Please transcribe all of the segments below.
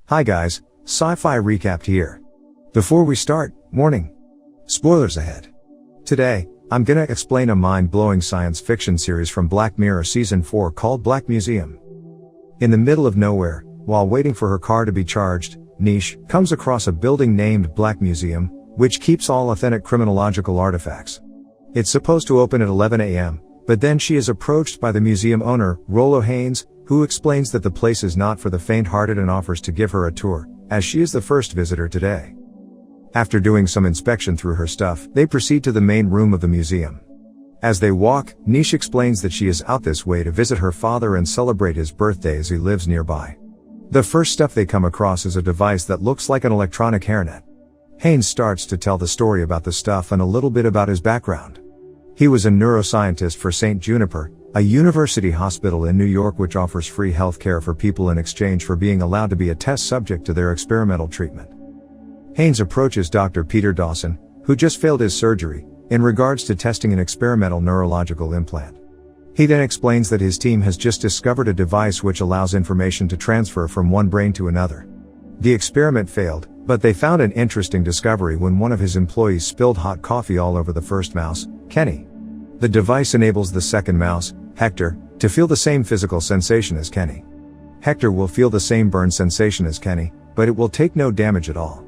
Hi guys, Sci-Fi Recapped here. Before we start, warning. Spoilers ahead. Today, I'm gonna explain a mind-blowing science fiction series from Black Mirror Season 4 called Black Museum. In the middle of nowhere, while waiting for her car to be charged, Niche comes across a building named Black Museum, which keeps all authentic criminological artifacts. It's supposed to open at 11 a.m., but then she is approached by the museum owner, Rollo Haynes, who explains that the place is not for the faint-hearted and offers to give her a tour, as she is the first visitor today. After doing some inspection through her stuff, they proceed to the main room of the museum. As they walk, Niche explains that she is out this way to visit her father and celebrate his birthday as he lives nearby. The first stuff they come across is a device that looks like an electronic hairnet. Haynes starts to tell the story about the stuff and a little bit about his background. He was a neuroscientist for St. Juniper, a university hospital in New York which offers free health care for people in exchange for being allowed to be a test subject to their experimental treatment. Haynes approaches Dr. Peter Dawson, who just failed his surgery, in regards to testing an experimental neurological implant. He then explains that his team has just discovered a device which allows information to transfer from one brain to another. The experiment failed, but they found an interesting discovery when one of his employees spilled hot coffee all over the first mouse, Kenny. The device enables the second mouse, Hector, to feel the same physical sensation as Kenny. Hector will feel the same burn sensation as Kenny, but it will take no damage at all.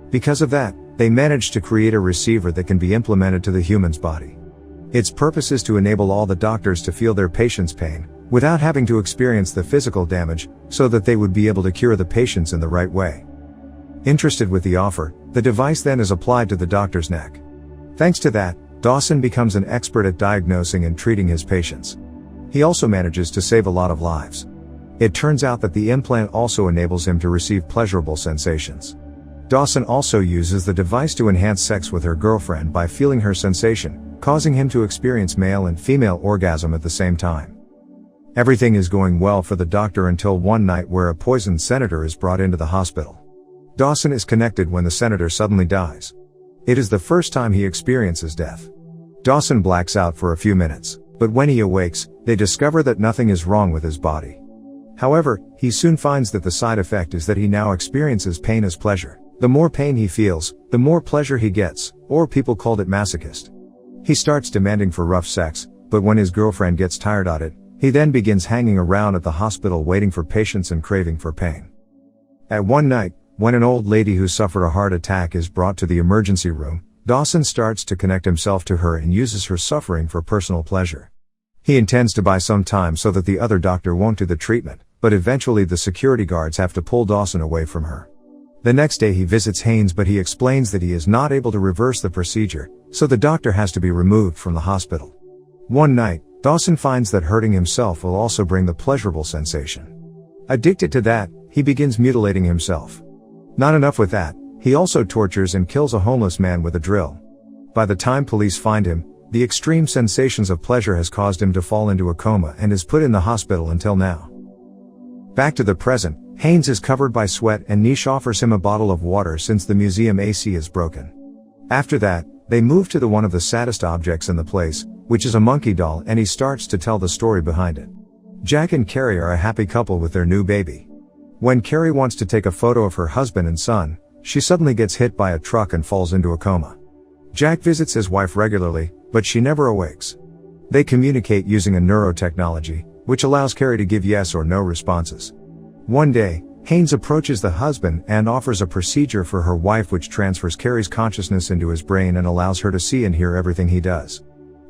Because of that, they managed to create a receiver that can be implemented to the human's body. Its purpose is to enable all the doctors to feel their patient's pain, without having to experience the physical damage, so that they would be able to cure the patients in the right way. Interested with the offer, the device then is applied to the doctor's neck. Thanks to that, Dawson becomes an expert at diagnosing and treating his patients. He also manages to save a lot of lives. It turns out that the implant also enables him to receive pleasurable sensations. Dawson also uses the device to enhance sex with her girlfriend by feeling her sensation, causing him to experience male and female orgasm at the same time. Everything is going well for the doctor until one night where a poisoned senator is brought into the hospital. Dawson is connected when the senator suddenly dies. It is the first time he experiences death. Dawson blacks out for a few minutes, but when he awakes, they discover that nothing is wrong with his body. However, he soon finds that the side effect is that he now experiences pain as pleasure. The more pain he feels, the more pleasure he gets, or people called it masochist. He starts demanding for rough sex, but when his girlfriend gets tired of it, he then begins hanging around at the hospital waiting for patients and craving for pain. At one night, when an old lady who suffered a heart attack is brought to the emergency room, Dawson starts to connect himself to her and uses her suffering for personal pleasure. He intends to buy some time so that the other doctor won't do the treatment, but eventually the security guards have to pull Dawson away from her. The next day he visits Haynes, but he explains that he is not able to reverse the procedure, so the doctor has to be removed from the hospital. One night, Dawson finds that hurting himself will also bring the pleasurable sensation. Addicted to that, he begins mutilating himself. Not enough with that, he also tortures and kills a homeless man with a drill. By the time police find him, the extreme sensations of pleasure has caused him to fall into a coma and is put in the hospital until now. Back to the present, Haynes is covered by sweat and Niche offers him a bottle of water since the museum AC is broken. After that, they move to one of the saddest objects in the place, which is a monkey doll, and he starts to tell the story behind it. Jack and Carrie are a happy couple with their new baby. When Carrie wants to take a photo of her husband and son, she suddenly gets hit by a truck and falls into a coma. Jack visits his wife regularly, but she never awakes. They communicate using a neurotechnology, which allows Carrie to give yes or no responses. One day, Haynes approaches the husband and offers a procedure for her wife which transfers Carrie's consciousness into his brain and allows her to see and hear everything he does.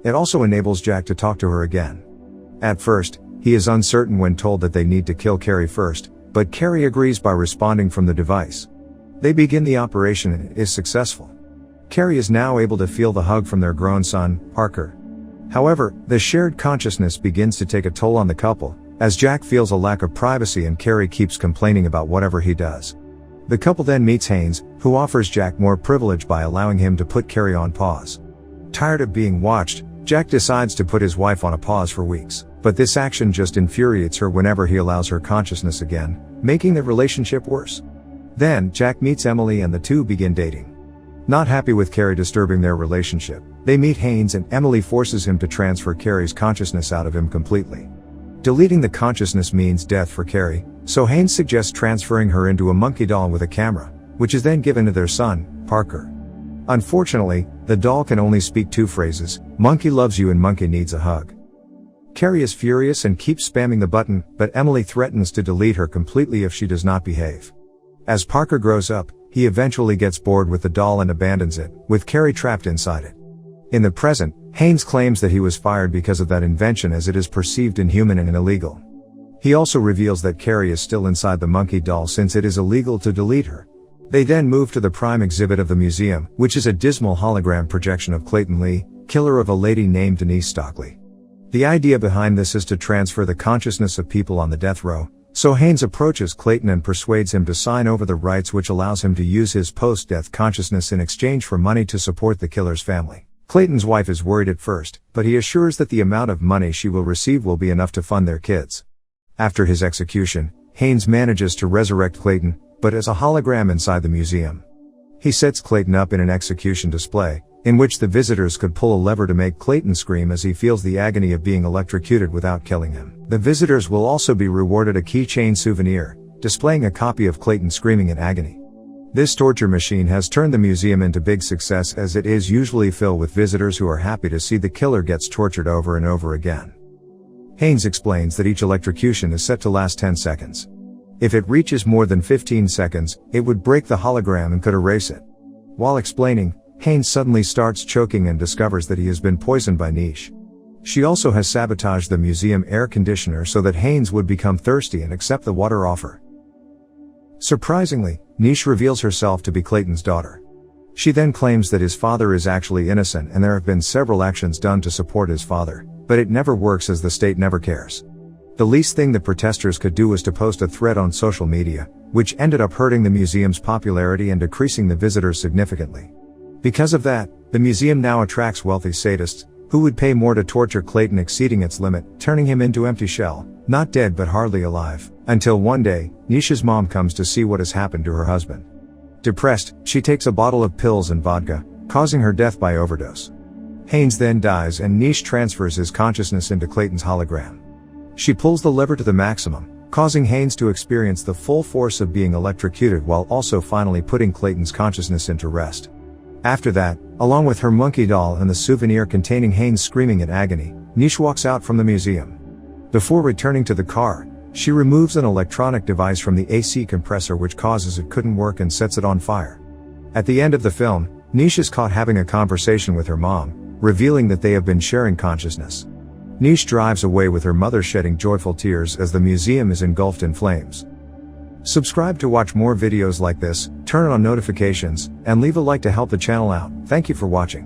It also enables Jack to talk to her again. At first, he is uncertain when told that they need to kill Carrie first, but Carrie agrees by responding from the device. They begin the operation and it is successful. Carrie is now able to feel the hug from their grown son, Parker. However, the shared consciousness begins to take a toll on the couple, as Jack feels a lack of privacy and Carrie keeps complaining about whatever he does. The couple then meets Haynes, who offers Jack more privilege by allowing him to put Carrie on pause. Tired of being watched, Jack decides to put his wife on a pause for weeks, but this action just infuriates her whenever he allows her consciousness again, making the relationship worse. Then, Jack meets Emily and the two begin dating. Not happy with Carrie disturbing their relationship, they meet Haynes and Emily forces him to transfer Carrie's consciousness out of him completely. Deleting the consciousness means death for Carrie, So Haynes suggests transferring her into a monkey doll with a camera, which is then given to their son, Parker. Unfortunately, the doll can only speak 2 phrases, "Monkey loves you" and "Monkey needs a hug." Carrie is furious and keeps spamming the button, but Emily threatens to delete her completely if she does not behave. As Parker grows up, he eventually gets bored with the doll and abandons it, with Carrie trapped inside it. In the present, Haynes claims that he was fired because of that invention as it is perceived inhuman and illegal. He also reveals that Carrie is still inside the monkey doll since it is illegal to delete her. They then move to the prime exhibit of the museum, which is a dismal hologram projection of Clayton Lee, killer of a lady named Denise Stockley. The idea behind this is to transfer the consciousness of people on the death row, so Haynes approaches Clayton and persuades him to sign over the rights which allows him to use his post-death consciousness in exchange for money to support the killer's family. Clayton's wife is worried at first, but he assures that the amount of money she will receive will be enough to fund their kids. After his execution, Haynes manages to resurrect Clayton, but as a hologram inside the museum. He sets Clayton up in an execution display, in which the visitors could pull a lever to make Clayton scream as he feels the agony of being electrocuted without killing him. The visitors will also be rewarded a keychain souvenir, displaying a copy of Clayton screaming in agony. This torture machine has turned the museum into big success as it is usually filled with visitors who are happy to see the killer gets tortured over and over again. Haynes explains that each electrocution is set to last 10 seconds. If it reaches more than 15 seconds, it would break the hologram and could erase it. While explaining, Haynes suddenly starts choking and discovers that he has been poisoned by Niche. She also has sabotaged the museum air conditioner so that Haynes would become thirsty and accept the water offer. Surprisingly, Niche reveals herself to be Clayton's daughter. She then claims that his father is actually innocent and there have been several actions done to support his father, but it never works as the state never cares. The least thing the protesters could do was to post a thread on social media, which ended up hurting the museum's popularity and decreasing the visitors significantly. Because of that, the museum now attracts wealthy sadists, who would pay more to torture Clayton exceeding its limit, turning him into empty shell, not dead but hardly alive, until one day, Nisha's mom comes to see what has happened to her husband. Depressed, she takes a bottle of pills and vodka, causing her death by overdose. Haynes then dies and Niche transfers his consciousness into Clayton's hologram. She pulls the lever to the maximum, causing Haynes to experience the full force of being electrocuted while also finally putting Clayton's consciousness into rest. After that, along with her monkey doll and the souvenir containing Haynes screaming in agony, Niche walks out from the museum. Before returning to the car, she removes an electronic device from the AC compressor which causes it couldn't work and sets it on fire. At the end of the film, Niche is caught having a conversation with her mom, revealing that they have been sharing consciousness. Niche drives away with her mother shedding joyful tears as the museum is engulfed in flames. Subscribe to watch more videos like this, turn on notifications, and leave a like to help the channel out. Thank you for watching.